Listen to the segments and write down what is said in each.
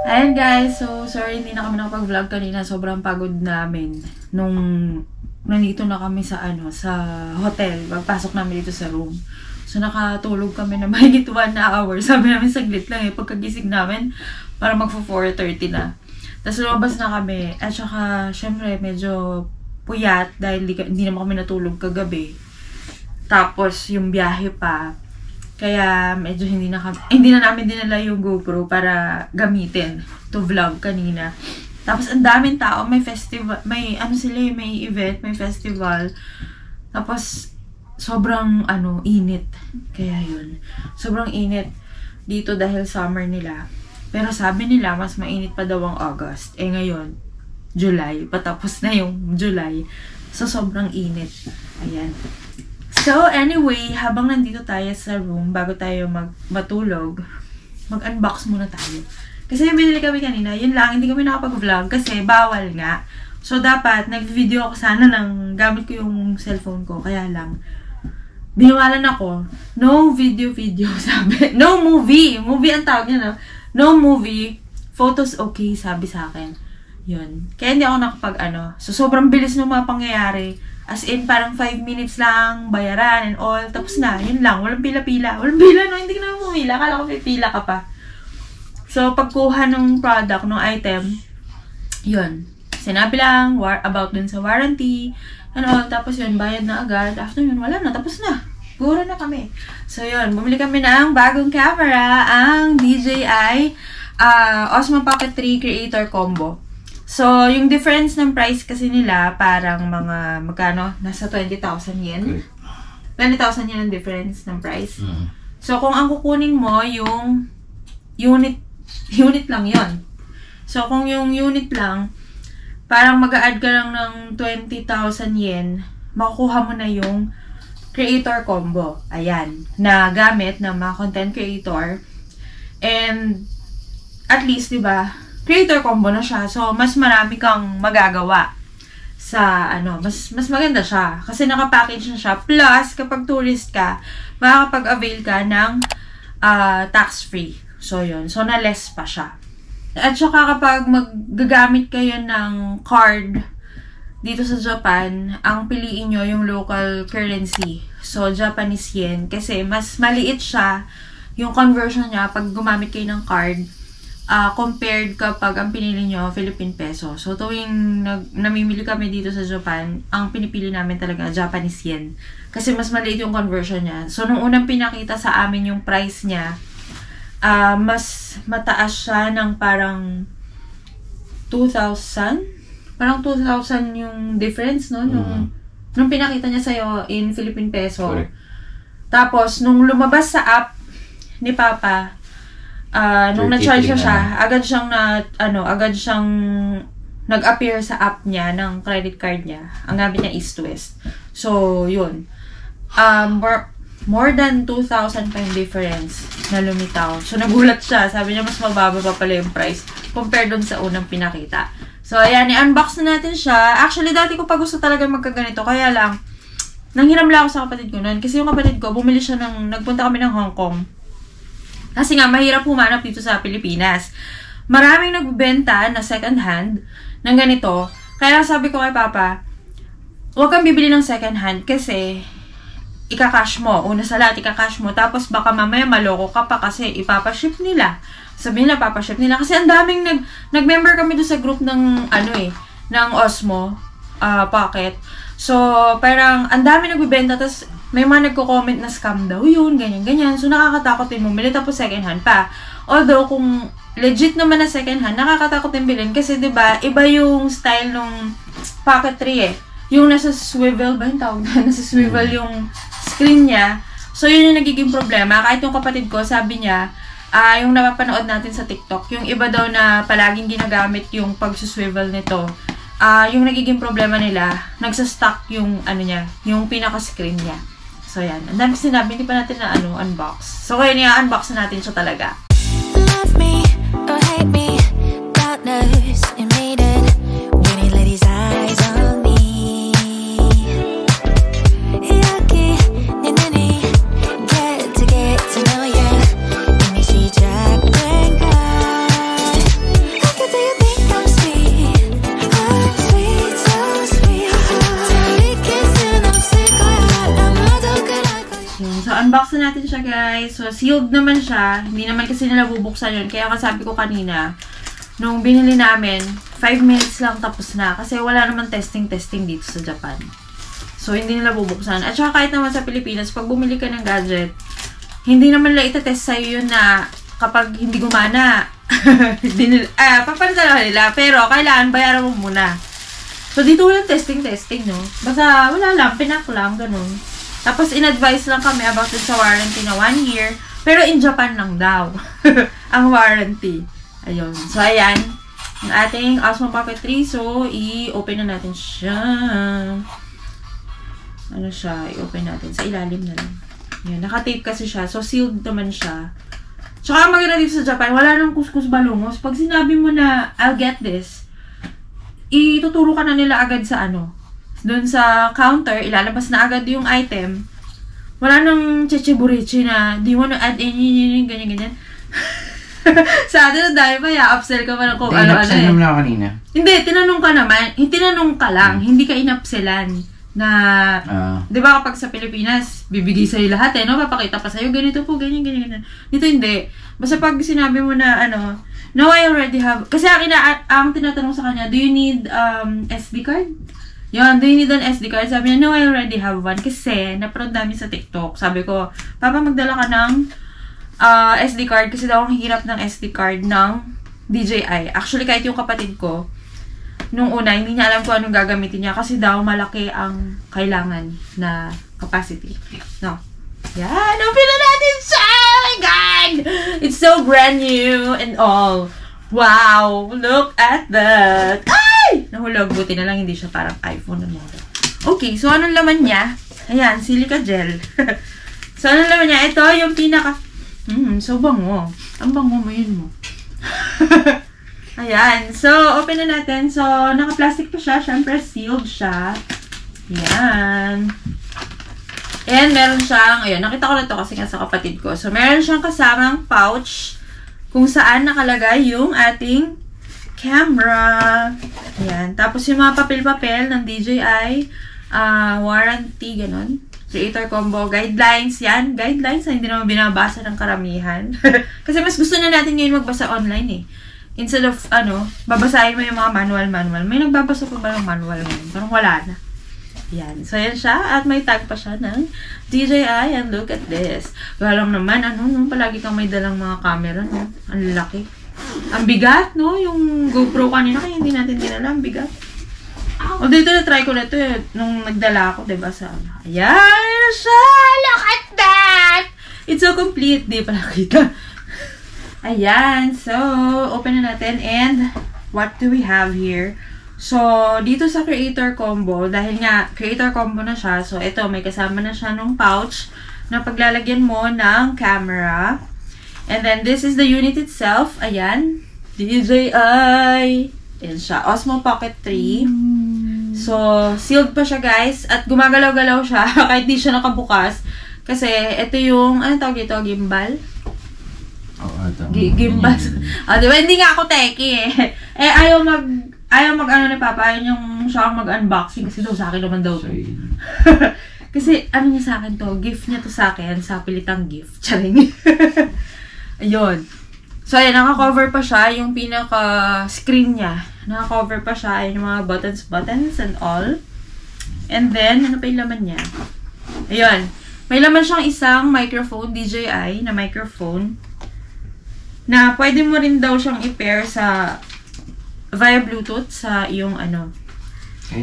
Ayan guys, so sorry hindi na kami nakapag-vlog kanina. Sobrang pagod namin nung nandito na kami sa sa hotel. Pagpasok namin dito sa room. So nakatulog kami na mahigit 1 hour. Sabi namin saglit lang pagkagising namin para magpo-4:30 na. Tapos lumabas na kami. At saka syempre medyo puyat dahil hindi naman kami natulog kagabi. Tapos yung biyahe pa. Kaya medyo hindi na namin dinala yung GoPro para gamitin to vlog kanina. Tapos ang daming tao, may festival, may event, may festival. Tapos sobrang init. Kaya yun. Sobrang init dito dahil summer nila. Pero sabi nila mas mainit pa daw ang August. Ngayon, July, patapos na yung July. So sobrang init. Ayan. So, anyway, habang nandito tayo sa room, bago tayo matulog, mag-unbox muna tayo. Kasi yung binili kami kanina, yun lang, hindi kami nakapag-vlog kasi bawal nga. So, dapat, nag-video ako sana ng gamit ko yung cellphone ko, kaya lang, biniwalan ako, no video, sabi. No movie! Movie ang tawag niya, no? No movie, photos okay, sabi sa akin. Yun. Kaya hindi ako nakapag So, sobrang bilis ng mga pangyayari. As in, parang 5 minutes lang, bayaran and all. Tapos na, yun lang. Walang pila-pila. Walang pila, no? Hindi ka naman pumila. Akala ko pipila ka pa. So, pagkuha ng product, ng item, yun. Sinabi lang about dun sa warranty and all. Tapos yun, bayad na agad. After yun, wala na. Tapos na. Gura na kami. So, yun. Bumili kami ng bagong camera. Ang DJI Osmo Pocket 3 Creator Combo. So, yung difference ng price kasi nila, parang mga, magkano? Nasa 20,000 yen. 20,000 yen ang difference ng price. So, kung ang kukunin mo, yung unit lang yon. So, kung yung unit lang, parang mag-a-add ka lang ng 20,000 yen, makukuha mo na yung creator combo. Ayan. Na gamit ng mga content creator. And, at least, diba, creator combo na siya. So, mas marami kang magagawa sa, mas maganda siya. Kasi nakapackage na siya. Plus, kapag tourist ka, makakapag-avail ka ng tax-free. So, yun. So, na-less pa siya. At saka kapag magagamit kayo ng card dito sa Japan, ang piliin nyo yung local currency. So, Japanese yen. Kasi, mas maliit siya yung conversion niya pag gumamit kayo ng card. Compared kapag ang pinili nyo, Philippine peso. So, tuwing namimili kami dito sa Japan, ang pinipili namin talaga Japanese yen. Kasi mas maliit yung conversion niya. So, nung unang pinakita sa amin yung price niya, mas mataas siya ng parang 2,000. Parang 2,000 yung difference, no? Nung pinakita niya sa'yo in Philippine peso. Correct. Tapos, nung lumabas sa app ni Papa, nung na-charge siya, agad siyang nag-appear sa app niya ng credit card niya. Ang gamit niya East to West. So, yun. More than 2,000 pa yung difference na lumitaw. So, nagulat siya. Sabi niya, mas mababa pa pala yung price compared dun sa unang pinakita. So, ayan, i-unbox na natin siya. Actually, dati ko pa gusto talaga magkaganito. Kaya lang, nanghiram lang ako sa kapatid ko noon. Kasi yung kapatid ko, bumili siya nagpunta kami ng Hong Kong. Kasi nga, mahirap humanap dito sa Pilipinas. Maraming nagbebenta na second hand ng ganito. Kaya sabi ko kay Papa, huwag kang bibili ng second hand kasi ika-cash mo. Una sa lahat, ika-cash mo. Tapos baka mamaya maloko ka pa kasi ipapaship nila. Sabi nila, papaship nila. Kasi ang daming nag-member kami doon sa group ng, ng Osmo Pocket. So, parang ang dami nagbebenta. Tapos, may mga nagko-comment na scam daw yun, ganyan. So, nakakatakot din bumili. Tapos, second hand pa. Although, kung legit naman na second hand, nakakatakot din bilhin. Kasi, diba, iba yung style ng Pocket 3 Yung nasa swivel ba yung tawag na? Nasa swivel yung screen niya. So, yun yung nagiging problema. Kahit yung kapatid ko, sabi niya, yung napapanood natin sa TikTok, yung iba daw na palaging ginagamit yung pag-swivel nito, yung nagiging problema nila, nagsa-stuck yung, yung pinaka-screen niya. So, yan. Ang dami sinabi, hindi pa natin na, unbox. So, kaya niya-unbox na natin siya talaga. Love me or hate me, God knows it made it when he let his eyes on me. Yucky, ninini, get to know ya. Let me see Jack and God. siya, guys. So, sealed naman siya. Hindi naman kasi nila bubuksan yun. Kaya kasabi ko kanina, nung binili namin, 5 minutes lang tapos na. Kasi wala naman testing dito sa Japan. So, hindi nila bubuksan. At saka kahit naman sa Pilipinas, pag bumili ka ng gadget, hindi naman nila itatest sa'yo yun na kapag hindi gumana, papansa nila. Pero, kailangan bayaran mo muna. So, dito walang testing, no? Basta, wala lang, pinak lang, ganun. Tapos, in-advise lang kami about sa warranty na 1 year. Pero, in Japan lang daw. Ang warranty. Ayun. So, ayan. Ang ating Osmo Pocket 3. So, i-open na natin siya. Ano siya? I-open natin. Sa ilalim na lang. Ayan. Naka-tape kasi siya. So, sealed naman siya. Tsaka, ang maganda dito sa Japan, wala nang kuskus balungos. Pag sinabi mo na, I'll get this, ituturo ka na nila agad sa doon sa counter, ilalabas na agad yung item. Wala nang cheche-bureche na, do you wanna add any, ganyan. Sa atin, dahil pa, upsell ka pa ng kung ano-ano Tinapsel naman ako kanina. Hindi, tinanong ka naman. Tinanong ka lang, hindi ka inapselan. Na, di ba kapag sa Pilipinas, bibigay sa'yo lahat no? Papakita pa sa'yo, ganito po, ganyan. Dito hindi. Basta pag sinabi mo na, no, I already have, kasi ang tinatanong sa kanya, do you need SD card? Yun, do you need an SD card? Sabi niya, no, I already have one. Kasi, naprood namin sa TikTok. Sabi ko, Papa, magdala ka ng SD card. Kasi daw ang hirap ng SD card ng DJI. Actually, kahit yung kapatid ko, nung una, hindi niya alam kung anong gagamitin niya. Kasi daw, malaki ang kailangan na capacity. No. Yan, open na natin siya! Oh my God! It's so brand new and all. Wow! Look at that! Ay! Nahulog. Buti na lang hindi siya parang iPhone na model. Okay, so anong laman niya? Ayan, silica gel. So anong laman niya? Ito yung pinaka... so bango. Ang bango mo yun mo. Ayan. So, open na natin. So, naka-plastic pa siya. Siyempre, sealed siya. Ayan. And meron siyang... Ayan, nakita ko na ito kasi nga sa kapatid ko. So, meron siyang kasamang pouch kung saan nakalagay yung ating camera. Ayan. Tapos yung mga papel-papel ng DJI, warranty, ganun. Creator combo, guidelines, yan. Guidelines na hindi naman binabasa ng karamihan. Kasi mas gusto na natin ngayon magbasa online eh. Instead of, babasahin mo yung mga manual. May nagbabasa pa ba ng manual ngayon? Parang wala na. Yan. So, yan siya. At may tag pa siya ng DJI. And look at this. Kaya lang naman, palagi kang may dalang mga camera, no? Ang laki. Ang bigat, no? Yung GoPro kanina, kaya hindi natin dinala. Ang bigat. O, dito na-try ko na ito eh. Nung nagdala ako, diba, sa ayan siya! Look at that! It's so complete. Di pa nakita. Ayan. So, open na natin. And, what do we have here? So, dito sa creator combo, dahil nga, creator combo na siya. So, ito, may kasama na siya nung pouch na paglalagyan mo ng camera. And then, this is the unit itself. Ayan. DJI. Ayan siya. Osmo Pocket 3. So, sealed pa siya, guys. At gumagalaw-galaw siya kahit di siya nakabukas. Kasi, ito yung, ano tawag ito? Gimbal? Gimbal. Diba? Hindi nga ako techie eh. Ayaw mag ni Papa. Ayaw yung siya mag-unboxing. Kasi daw sa akin naman daw to. Kasi, niya sa akin to? Gift niya to sa akin. Sa pilitang gift. Charing. Ayun. So, ayan, naka-cover pa siya. Yung pinaka-screen niya. Naka-cover pa siya. Ayan yung mga buttons and all. And then, ano pa yung laman niya? Ayun. May laman siyang isang microphone, DJI na microphone. Na pwede mo rin daw siyang i-pair sa via Bluetooth sa iyong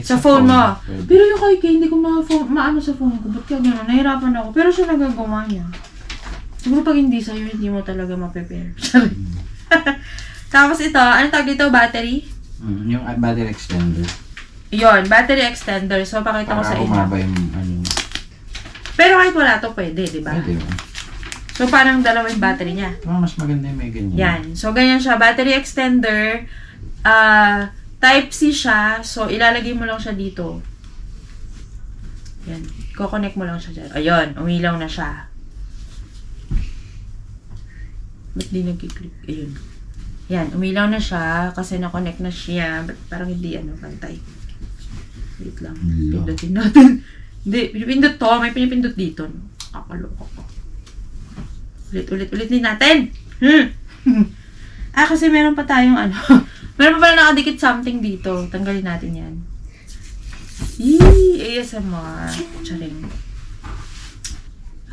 sa phone mo. Pwede. Pero yung kay hindi ko maano sa phone ko. Ba't kaya gano'n? Nahirapan ako. Pero siya nagagawa niya. Siguro pag hindi sa'yo, hindi mo talaga ma-prepare. Tapos ito, ano tawag dito? Battery? Yung battery extender. Yun, battery extender. So, pakita ko sa inyo. Para umaba yung Pero kahit wala to, pwede, di ba? Pwede. So, parang dalawa yung battery niya. Mas maganda yung may ganyan. Yan. So, ganyan siya. Battery extender. Type-C siya. So, ilalagay mo lang siya dito. Yan. Ko-connect mo lang siya dyan. Ayun. Umilaw na siya. Ba't di nag-click? Ayun. Yan. Umilaw na siya kasi na-connect na siya. Ba't parang hindi, pantay. Wait lang. Pindutin natin. Hindi. Pinipindot to. May pinipindot dito. Kakaloko ko. Ulit din natin. Kasi meron pa tayong ano. Meron pa pala nakadikit something dito. Tanggalin natin yan. ASMR. Charing.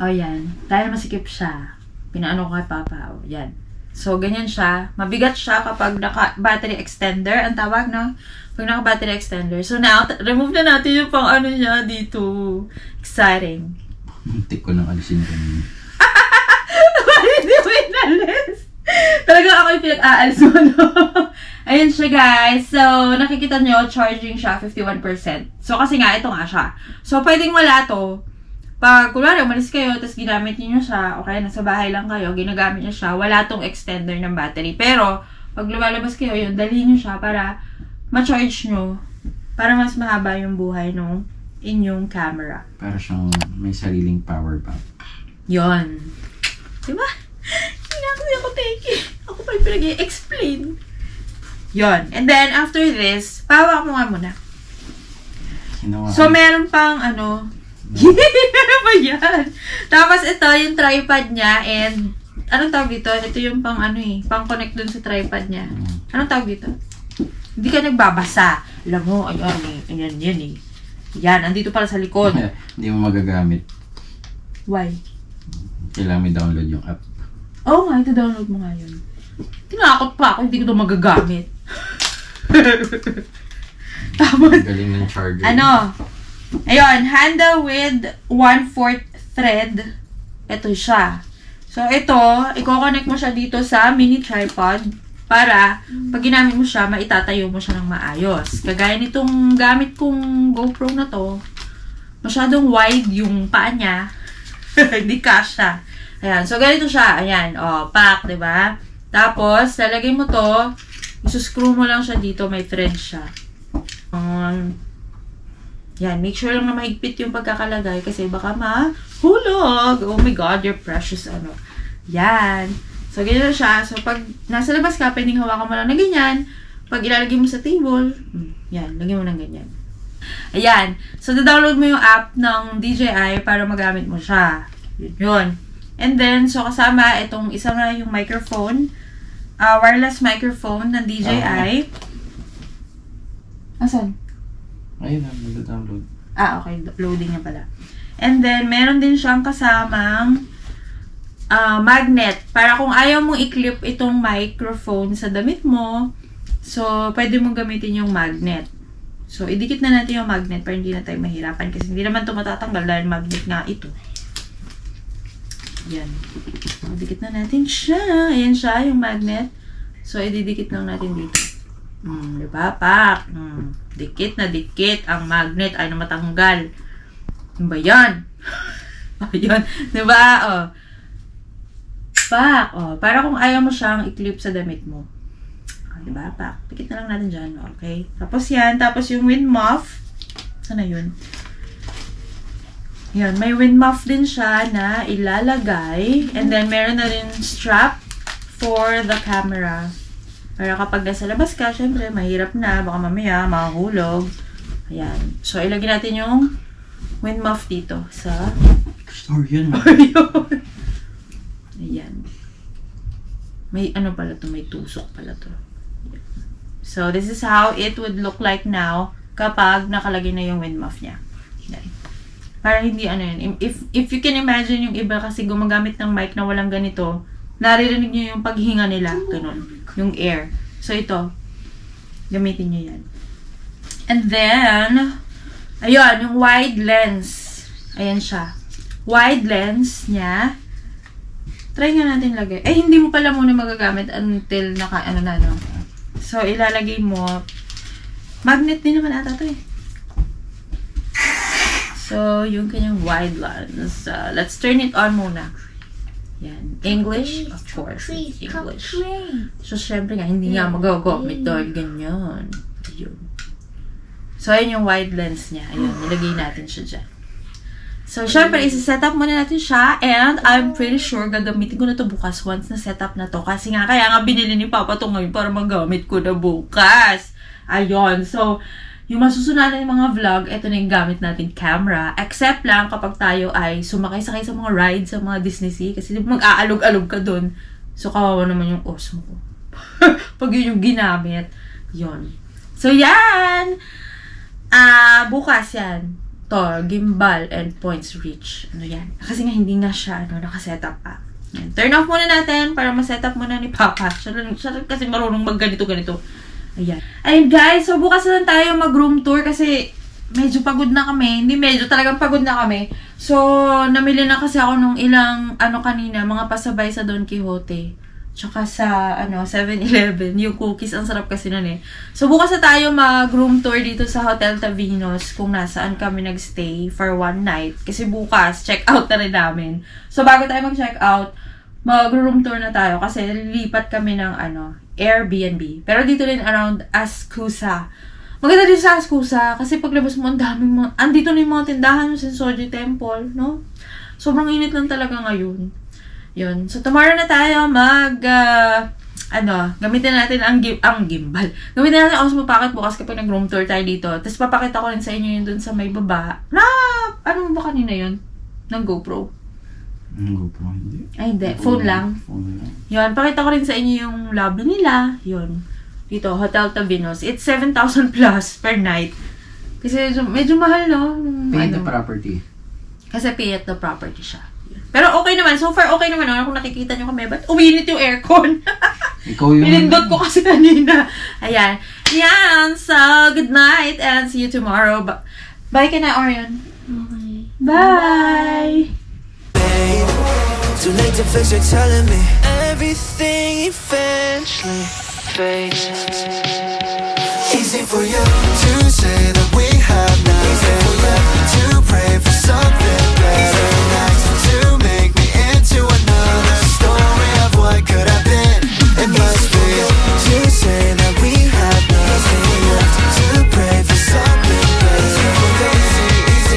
Yan. Dahil masikip siya. Pinaano ko kay Papa. Yan. So, ganyan siya. Mabigat siya kapag naka-battery extender. Ang tawag, no? Pag naka-battery extender. So, now, remove na natin yung pang ano niya dito. Exciting. Muntik ko nang alisin kanina. Hindi mo inalis. Talaga ako yung pinag-aalis mo, no? Ayun siya, guys. So, nakikita nyo, charging siya 51%. So, kasi nga, ito nga siya. So, pwedeng wala to. Pag, kunwari, umalis kayo, tapos ginamit niyo siya, okay, nasa bahay lang kayo, ginagamit niyo siya, wala tong extender ng battery. Pero, pag lumalabas kayo, yun, dalhin niyo siya para ma-charge nyo, para mas mahaba yung buhay ng inyong camera. Para siyang may sariling power bank. Yun. Diba? Hindi ako take. Ako pa yung pinag-i-explain. Yun. And then, after this, pawak mo nga muna. So, meron pang ano, ano ba yan? Tapos, ito, yung tripod niya, and, anong tawag dito? Ito yung pang ano pang connect dun sa tripod niya. Anong tawag dito? Hindi ka nagbabasa. Alam mo, ayan, yan. Yan, andito pala sa likod. Hindi mo magagamit. Why? Kailangan may download yung app. Oo nga, ito download mo nga yun. Tinakot pa ako, hindi ko ito magagamit. Tapos, galing ng charger. Ayun, handle with 1/4 thread. Ito siya. So, ito, i-connect mo siya dito sa mini tripod para pag ginamit mo siya, maitatayo mo siya ng maayos. Kagaya nitong gamit kong GoPro na to, masyadong wide yung paa niya. Hindi kasha. Ayan, so ganito siya. Ayan, pack, diba? Tapos, lalagay mo to, isuscrew mo lang siya dito, may thread siya. Yan, make sure lang na mahigpit yung pagkakalagay kasi baka mahulog. Oh my God, you're precious, Yan. So, ganyan siya. So, pag nasa labas ka, pwedeng hawakan mo lang na ganyan. Pag ilalagay mo sa table, yan, lagyan mo ng ganyan. Ayan. So, download mo yung app ng DJI para magamit mo siya. Yun. And then, so, kasama itong isa na yung microphone. Wireless microphone ng DJI. Asan? Ayun na, mag-download. Okay. Loading niya pala. And then, meron din siyang kasamang magnet. Para kung ayaw mong i-clip itong microphone sa damit mo, so, pwede mong gamitin yung magnet. So, idikit na natin yung magnet para hindi na tayo mahirapan kasi hindi naman ito matatanggal dahil magnet nga ito. Yan. So, idikit na natin siya. Ayan siya, yung magnet. So, ididikit lang natin dito. Diba, pak? Dikit na dikit ang magnet ay na matanggal. Ano ba yan? Ayun. Diba? Pak. Para kung ayaw mo siyang i-clip sa damit mo. Diba? Pak. Dikit na lang natin dyan. Okay? Tapos yan. Tapos yung wind muff. Sana yun? Yan. May wind muff din siya na ilalagay. And then, meron na rin strap for the camera. Para kapag nasa labas ka, syempre, mahirap na. Baka mamaya, mahulog. Ayan. So, ilagay natin yung wind muff dito sa... Store yun. Ayan. May ano pala to? May tusok pala to. So, this is how it would look like now kapag nakalagay na yung wind muff niya. Ayan. Para hindi ano yun. If you can imagine yung iba kasi gumagamit ng mic na walang ganito, naririnig nyo yung paghinga nila. Ganun. Yung air. So, ito. Gamitin nyo yan. And then, ayun, yung wide lens. Ayan siya. Wide lens niya. Try nga natin lagay. Hindi mo pala muna magagamit until naka-ano na, no? So, ilalagay mo. Magnet din naman ata to, So, yung kanyang wide lens. Let's turn it on muna. Yan. English? Of course. English. So, syempre nga, hindi nga magagamit dahil ganyan. Ayun. So, ayun yung wide lens niya. Ayun, nilagay natin siya dyan. So, syempre, isa-set up muna natin siya. And, I'm pretty sure gagamitin ko na to bukas once na set up na to. Kasi kaya nga binili ni Papa to ngayon para magamit ko na bukas. Ayun. So, Yung masusunod natin mga vlog, ito na yung gamit natin camera. Except lang kapag tayo ay sumakay-sakay sa mga rides sa mga Disney Sea. Kasi mag-aalog-alog ka dun. So, kawawa naman yung Osmo ko. Pag yun yung ginamit. Yun. So, yan! Bukas yan. To, gimbal and points reach. Ano yan? Kasi nga hindi nga siya nakasetup pa. Yan. Turn off muna natin para ma-setup muna ni Papa. Siya kasi marunong mag-ganito-ganito. Ayan. Ayun guys, so bukas na lang tayo mag-room tour kasi medyo pagod na kami. Hindi medyo, talagang pagod na kami. So, namili na kasi ako nung ilang, kanina, mga pasabay sa Don Quixote. Tsaka sa, 7-Eleven. Yung cookies, ang sarap kasi nun eh. So, bukas na tayo mag-room tour dito sa Hotel Tavinos kung nasaan kami nagstay for one night. Kasi bukas, check out na rin namin. So, bago tayo mag-check out, mag-room tour na tayo kasi lilipat kami ng, Airbnb. Pero dito rin around Ascusa. Maganda din sa Ascusa kasi paglabas mo, ang daming andito na yung mga tindahan yung Sensoji Temple, no? Sobrang init lang talaga ngayon. Yun. So, tomorrow na tayo gamitin natin ang gimbal. Gamitin natin ang Osmo Pocket bukas kapag nag-room tour tayo dito. Tapos, papakita ko rin sa inyo yun dun sa may baba. Ano ba kanina yun? Ng GoPro. GoPro, hindi. Ay, hindi. Phone lang. Yun. Pakita ko rin sa inyo yung lobby nila. Yun. Dito, Hotel Tavinos. It's 7,000 plus per night. Kasi medyo mahal, no? Pay the property. Kasi pay the property siya. Pero okay naman. So far, okay naman. Kung nakikita nyo kami, ba't uminit yung aircon? Ikaw yung... Pinindot ko kasi kanina. Ayan. Yan. So, good night and see you tomorrow. Bye ka na, Orion. Okay. Bye! Too late to fix it, telling me everything eventually fades. Easy for you to